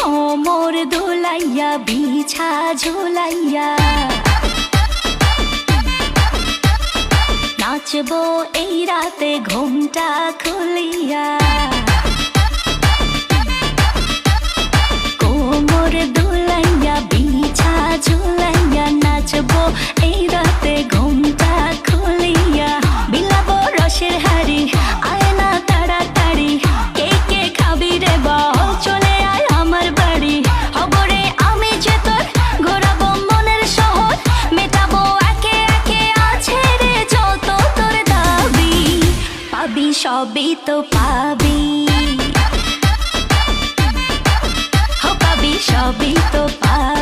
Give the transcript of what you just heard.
কোমর দোলাইয়া বিছা ঝুলাইয়া নাচবো এই রাতে ঘুমটা খুলিয়া কোমর দোলাইয়া বিছা ঝুলাইয়া নাচবো এই রাতে ঘুমটা খুলিয়া বিলাবো রসের হাড়ি আয় না তাড়াতাড়ি কে কে খাবি রে বল চলে আয় আমার বাড়ি হবরে আমি যে তোর ঘোরাবো মনের শহর মেটাবো একে একে আছে রে যত তোর দাবি পাবি সবই তো পাবি সবই তো পাবি